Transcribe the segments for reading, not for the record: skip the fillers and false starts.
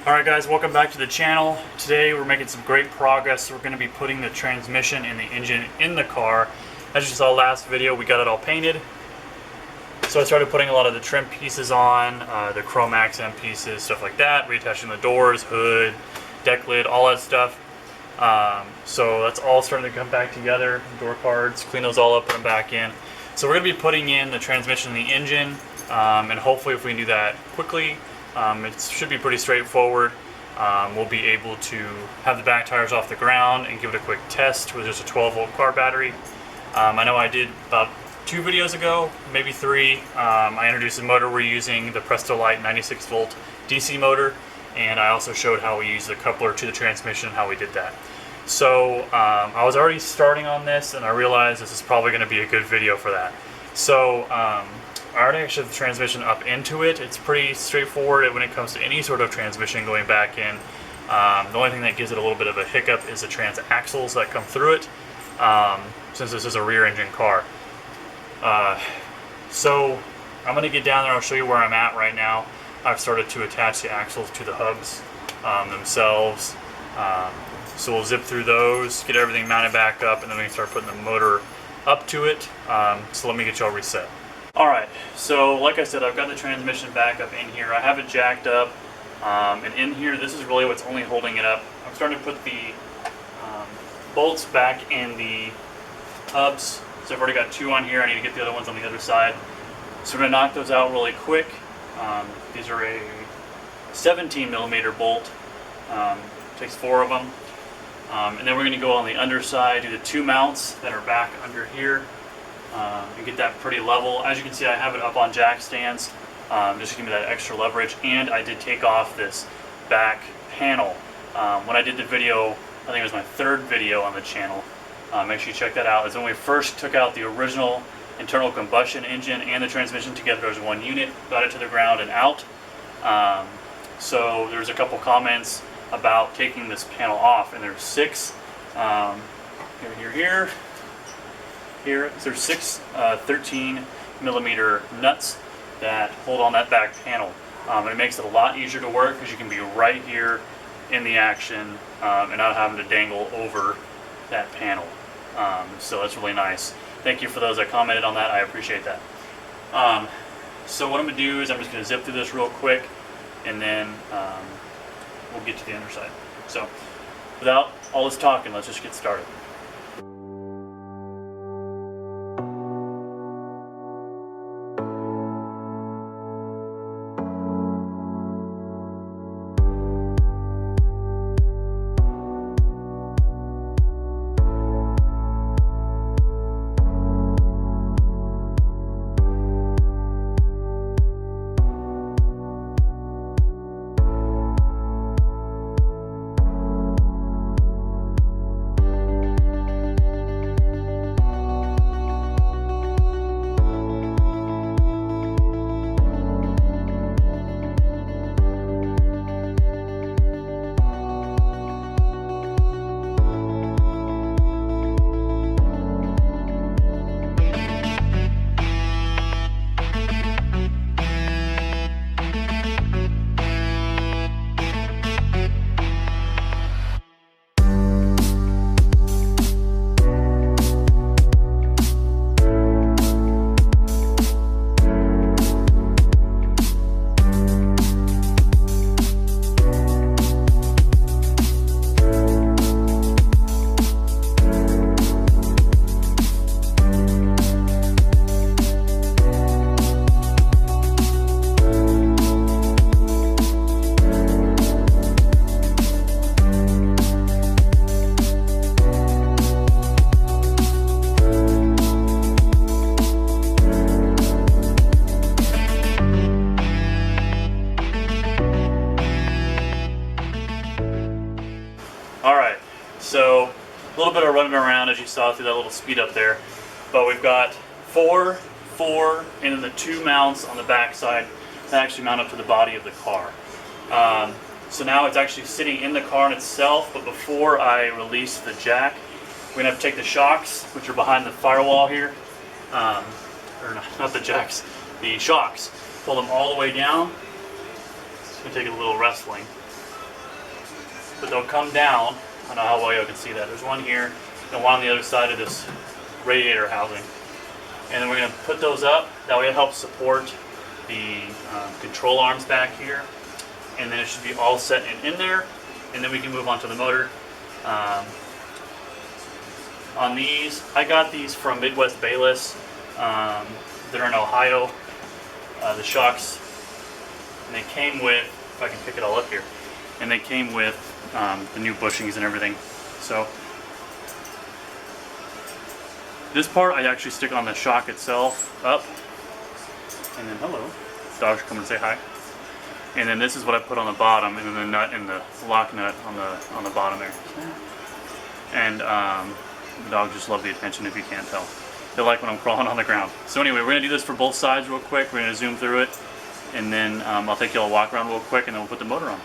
Alright guys, welcome back to the channel. Today we're making some great progress. We're going to be putting the transmission and the engine in the car. As you saw last video, we got it all painted. So I started putting a lot of the trim pieces on, the chrome accent pieces, stuff like that, reattaching the doors, hood, deck lid, all that stuff. So that's all starting to come back together. Door cards, clean those all up, put them back in. So we're going to be putting in the transmission and the engine, and hopefully if we can do that quickly, it should be pretty straightforward. We'll be able to have the back tires off the ground and give it a quick test with just a 12-volt car battery. I know I did about 2 videos ago, maybe 3. I introduced the motor we're using, the Prestolite 96-volt DC motor, and I also showed how we use the coupler to the transmission and how we did that. So I was already starting on this, and I realized this is probably going to be a good video for that. So I already actually have the transmission up into it. It's pretty straightforward when it comes to any sort of transmission going back in. The only thing that gives it a little bit of a hiccup is the transaxles that come through it, since this is a rear engine car. So I'm going to get down there. I'll show you where I'm at right now. I've started to attach the axles to the hubs themselves. So we'll zip through those, get everything mounted back up, and then we can start putting the motor up to it. So let me get y'all reset. Alright, so like I said, I've got the transmission back up in here. I have it jacked up, and in here, this is really what's only holding it up. I'm starting to put the bolts back in the hubs. So I've already got 2 on here. I need to get the other ones on the other side. So I'm going to knock those out really quick. These are a 17mm bolt. Takes 4 of them. And then we're going to go on the underside, do the 2 mounts that are back under here. And get that pretty level. As you can see, I have it up on jack stands, just to give me that extra leverage. And I did take off this back panel. When I did the video, I think it was my 3rd video on the channel. Make sure you check that out. It's when we first took out the original internal combustion engine and the transmission together as one unit, got it to the ground and out. So there's a couple comments about taking this panel off, and there's 6 here. So there's 6 13mm nuts that hold on that back panel. And it makes it a lot easier to work because you can be right here in the action and not having to dangle over that panel. So that's really nice. Thank you for those that commented on that. I appreciate that. So what I'm going to do is I'm just going to zip through this real quick, and then we'll get to the underside. So without all this talking, let's just get started. Alright, so a little bit of running around as you saw through that little speed up there, but we've got 4, and then the 2 mounts on the back side that actually mount up to the body of the car. So now it's actually sitting in the car in itself, but before I release the jack, we're going to have to take the shocks, which are behind the firewall here, or not the jacks, the shocks, pull them all the way down. It's going to take a little wrestling. but they'll come down. I don't know how well you can see that. There's one here and one on the other side of this radiator housing. And then we're going to put those up. That way it helps support the control arms back here. And then it should be all set and in there. And then we can move on to the motor. On these, I got these from Midwest Bayless. They're in Ohio. The shocks. And they came with, if I can pick it all up here, and they came with the new bushings and everything. So this part I actually stick on the shock itself up, and then hello, dogs come and say hi. And then this is what I put on the bottom, and then the nut and the lock nut on the bottom there. And the dogs just love the attention, if you can't tell. They like when I'm crawling on the ground. So anyway, we're gonna do this for both sides real quick. We're gonna zoom through it, and then I'll take you all a walk around real quick, and then we'll put the motor on.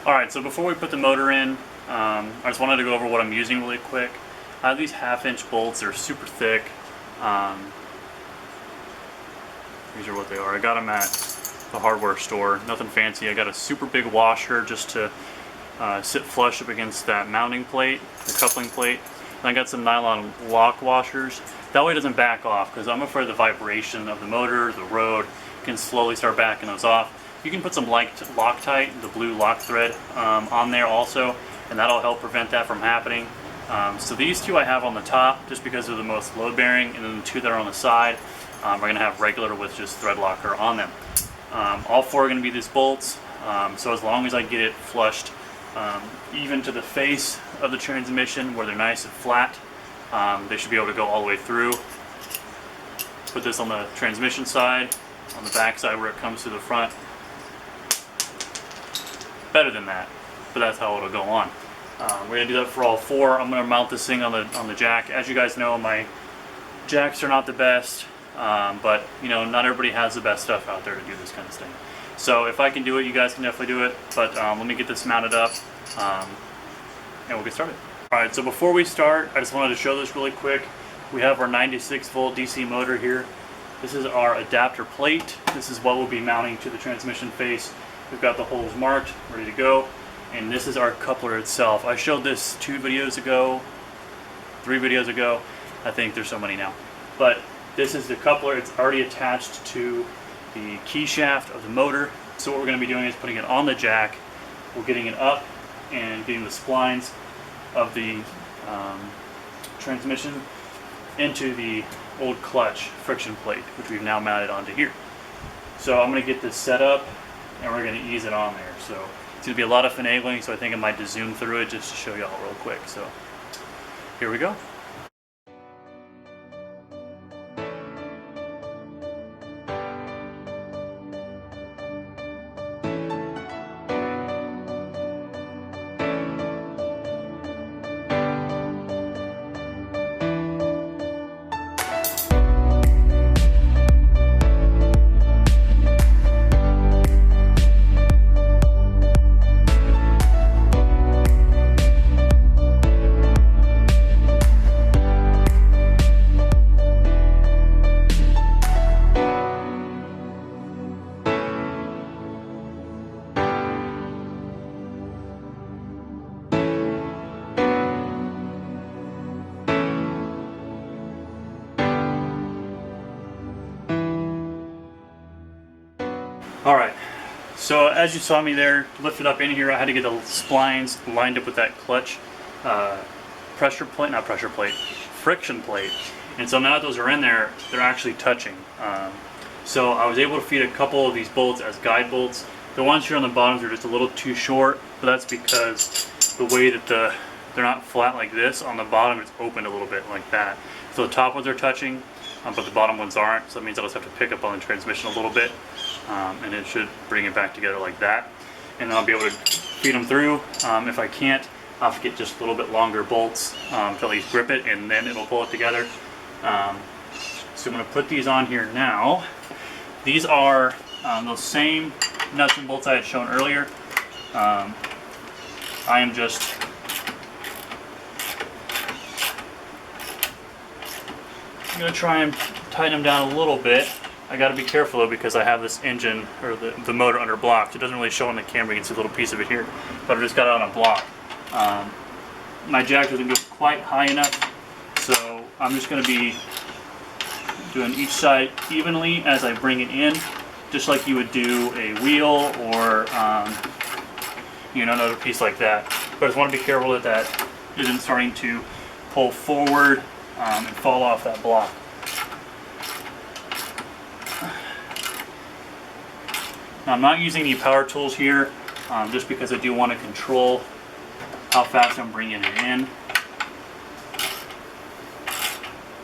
Alright, so before we put the motor in, I just wanted to go over what I'm using really quick. I have these 1/2-inch bolts. They're super thick. These are what they are. I got them at the hardware store. Nothing fancy. I got a super big washer just to sit flush up against that mounting plate, the coupling plate. And I got some nylon lock washers. That way it doesn't back off, because I'm afraid the vibration of the motor, the road, can slowly start backing those off. You can put some Loctite, the blue lock thread, on there also, and that'll help prevent that from happening. So these two I have on the top just because they're the most load bearing, and then the two that are on the side we're going to have regular with just thread locker on them. All four are going to be these bolts, so as long as I get it flushed even to the face of the transmission where they're nice and flat, they should be able to go all the way through. Put this on the transmission side, on the back side where it comes to the front. Better than that, but that's how it'll go on. We're gonna do that for all four. I'm gonna mount this thing on the jack. As you guys know, my jacks are not the best, but you know, not everybody has the best stuff out there to do this kind of thing. So if I can do it, you guys can definitely do it. But let me get this mounted up, and we'll get started. All right. So before we start, I just wanted to show this really quick. We have our 96 volt DC motor here. This is our adapter plate. This is what we'll be mounting to the transmission face. We've got the holes marked, ready to go, and this is our coupler itself. I showed this 2 videos ago, 3 videos ago. I think there's so many now. But this is the coupler. It's already attached to the key shaft of the motor. So what we're going to be doing is putting it on the jack. We're getting it up and getting the splines of the transmission into the old clutch friction plate, which we've now mounted onto here. So I'm going to get this set up, and we're going to ease it on there. So it's going to be a lot of finagling, so I think I might just zoom through it just to show you all real quick. So here we go. Alright, so as you saw me there, lifted up in here, I had to get the splines lined up with that clutch friction plate. And so now that those are in there, they're actually touching. So I was able to feed a couple of these bolts as guide bolts. The ones here on the bottoms are just a little too short, but that's because the way that they're not flat like this. On the bottom it's opened a little bit like that. So the top ones are touching, but the bottom ones aren't. So that means I'll just have to pick up on the transmission a little bit, and it should bring it back together like that. And then I'll be able to feed them through. If I can't, I'll have to get just a little bit longer bolts to at least grip it, and then it'll pull it together. So I'm going to put these on here now. These are those same nuts and bolts I had shown earlier. I am just I'm going to try and tighten them down a little bit. I got to be careful though, because I have this engine or the motor under block. It doesn't really show on the camera. You can see a little piece of it here, but I just got it on a block. My jack doesn't go quite high enough, so I'm just going to be doing each side evenly as I bring it in, just like you would do a wheel or another piece like that. But I just want to be careful that that isn't starting to pull forward and fall off that block. Now, I'm not using any power tools here, just because I do want to control how fast I'm bringing it in.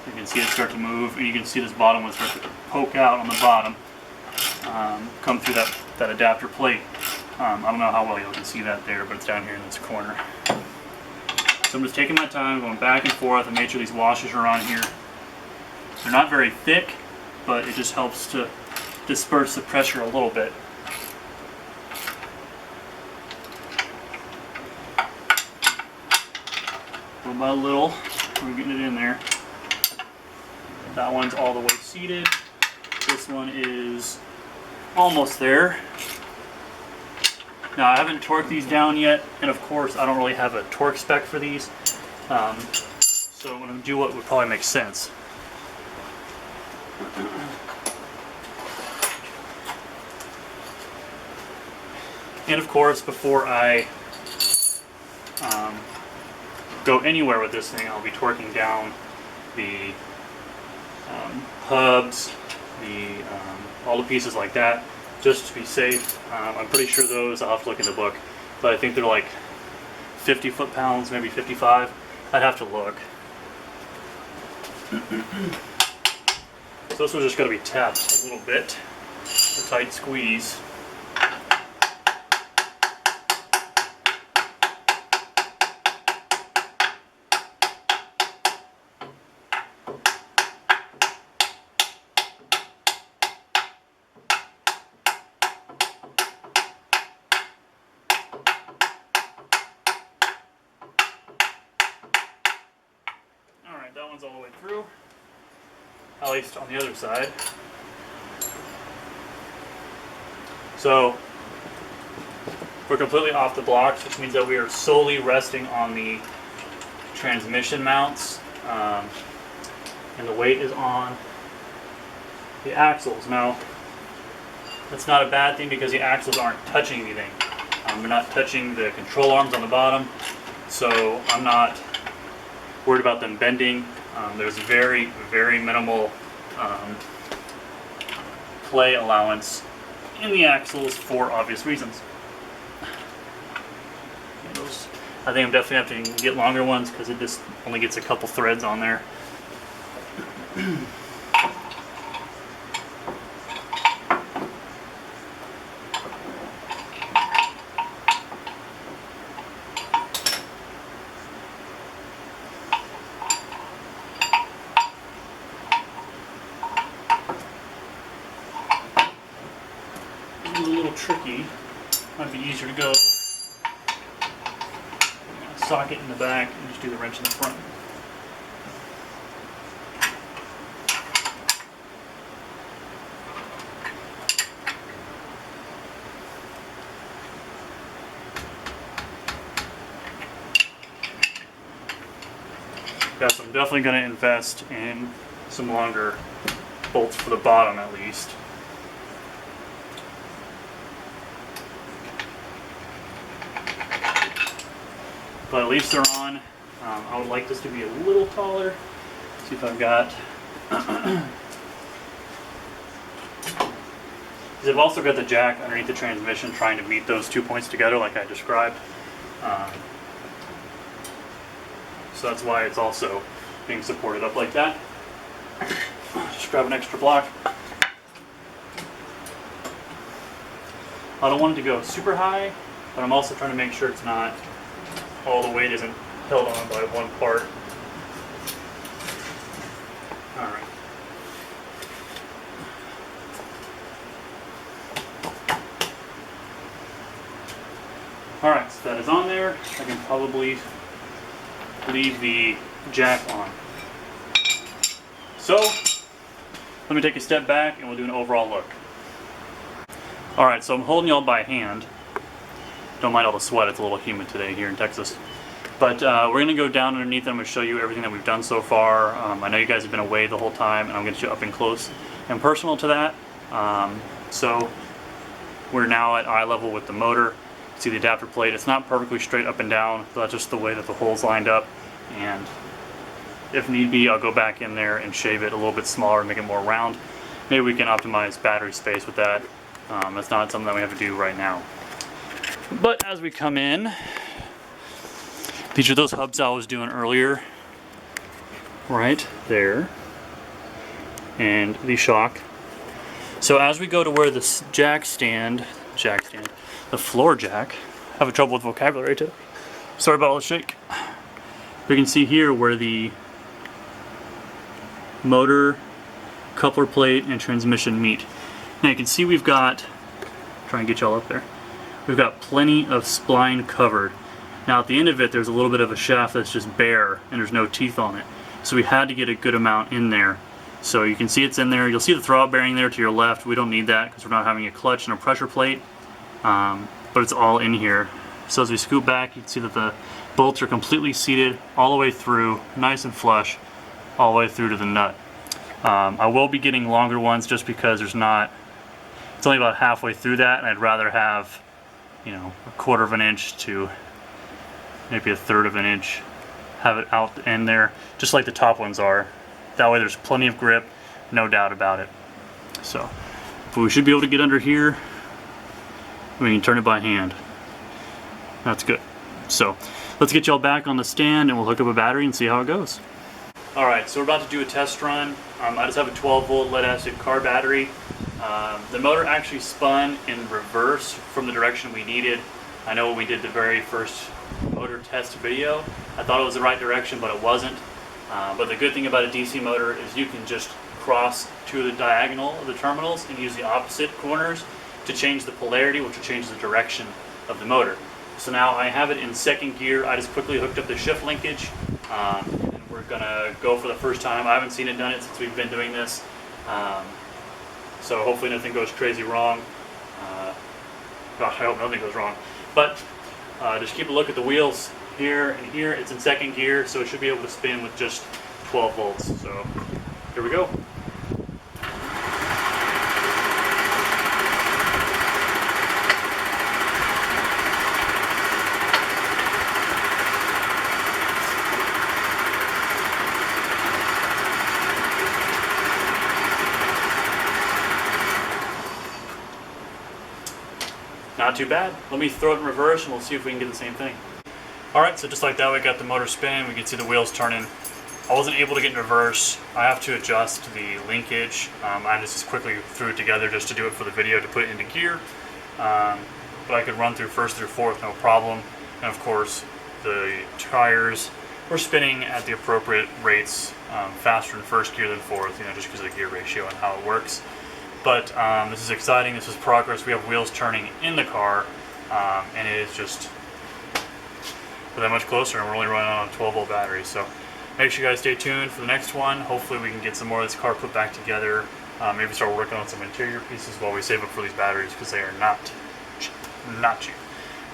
You can see it start to move, and you can see this bottom one start to poke out on the bottom, come through that adapter plate. I don't know how well you can see that there, but it's down here in this corner. So I'm just taking my time, going back and forth, and make sure these washers are on here. They're not very thick, but it just helps to disperse the pressure a little bit. Little by little, we're getting it in there. That one's all the way seated. This one is almost there. Now, I haven't torqued these down yet, and of course I don't really have a torque spec for these, so I'm going to do what would probably make sense. And of course, before I go anywhere with this thing, I'll be torquing down the hubs, all the pieces like that, just to be safe. I'm pretty sure those, I'll have to look in the book, but I think they're like 50 foot-pounds, maybe 55. I'd have to look. So this one's just going to be tapped a little bit, a tight squeeze. That one's all the way through, at least on the other side. So we're completely off the blocks, which means that we are solely resting on the transmission mounts, and the weight is on the axles. Now, that's not a bad thing because the axles aren't touching anything. We're not touching the control arms on the bottom, so I'm not worried about them bending. There's very, very minimal play allowance in the axles for obvious reasons. I think I'm definitely having to get longer ones because it just only gets a couple threads on there. A little tricky. Might be easier to go socket in the back and just do the wrench in the front. Yeah, so I'm definitely going to invest in some longer bolts for the bottom at least. But at least they're on. I would like this to be a little taller. See if I've got. I've also got the jack underneath the transmission trying to meet those 2 points together like I described. So that's why it's also being supported up like that. Just grab an extra block. I don't want it to go super high, but I'm also trying to make sure it's not, all the weight isn't held on by one part. Alright. Alright, so that is on there. I can probably leave the jack on. So, let me take a step back and we'll do an overall look. Alright, so I'm holding y'all by hand. Don't mind all the sweat, it's a little humid today here in Texas. But we're going to go down underneath and I'm going to show you everything that we've done so far. I know you guys have been away the whole time and I'm going to get you up and close and personal to that. So we're now at eye level with the motor. See the adapter plate, it's not perfectly straight up and down, but that's just the way that the hole's lined up. And if need be, I'll go back in there and shave it a little bit smaller and make it more round. Maybe we can optimize battery space with that. That's not something that we have to do right now. But as we come in, these are those hubs I was doing earlier. Right there. And the shock. So as we go to where the jack stand, the floor jack, I have trouble with vocabulary today. Sorry about all the shake. We can see here where the motor, coupler plate, and transmission meet. Now you can see we've got, try and get y'all up there, we've got plenty of spline covered. Now at the end of it there's a little bit of a shaft that's just bare and there's no teeth on it. So we had to get a good amount in there. So you can see it's in there. You'll see the throwout bearing there to your left. We don't need that because we're not having a clutch and a pressure plate. But it's all in here. So as we scoop back, you can see that the bolts are completely seated all the way through, nice and flush, all the way through to the nut. I will be getting longer ones just because there's not, it's only about halfway through that, and I'd rather have, you know, 1/4 of an inch to maybe 1/3 of an inch, have it out the end there, just like the top ones are. That way there's plenty of grip, no doubt about it. So, but we should be able to get under here. We can turn it by hand. That's good. So, let's get y'all back on the stand and we'll hook up a battery and see how it goes. Alright, so we're about to do a test run. I just have a 12-volt lead-acid car battery. The motor actually spun in reverse from the direction we needed. I know when we did the very first motor test video, I thought it was the right direction, but it wasn't. But the good thing about a DC motor is you can just cross to the diagonal of the terminals and use the opposite corners to change the polarity, which will change the direction of the motor. So now I have it in second gear. I just quickly hooked up the shift linkage. And we're gonna go for the first time. I haven't seen it done it since we've been doing this. So hopefully nothing goes crazy wrong. Gosh, I hope nothing goes wrong. But just keep a look at the wheels here and here. It's in second gear, so it should be able to spin with just 12 volts. So here we go. Not too bad. Let me throw it in reverse and we'll see if we can get the same thing. Alright, so just like that we got the motor spinning, we can see the wheels turning. I wasn't able to get in reverse. I have to adjust the linkage. I just quickly threw it together just to do it for the video to put it into gear. But I could run through first through fourth, no problem. And of course, the tires were spinning at the appropriate rates, faster in first gear than fourth, you know, just because of the gear ratio and how it works. But this is exciting, this is progress. We have wheels turning in the car, and it is just that much closer, and we're only running on a 12-volt battery. So make sure you guys stay tuned for the next one. Hopefully we can get some more of this car put back together, maybe start working on some interior pieces while we save up for these batteries, because they are not cheap.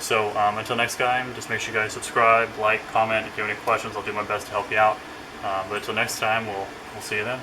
So until next time, just make sure you guys subscribe, like, comment. If you have any questions, I'll do my best to help you out. But until next time, we'll see you then.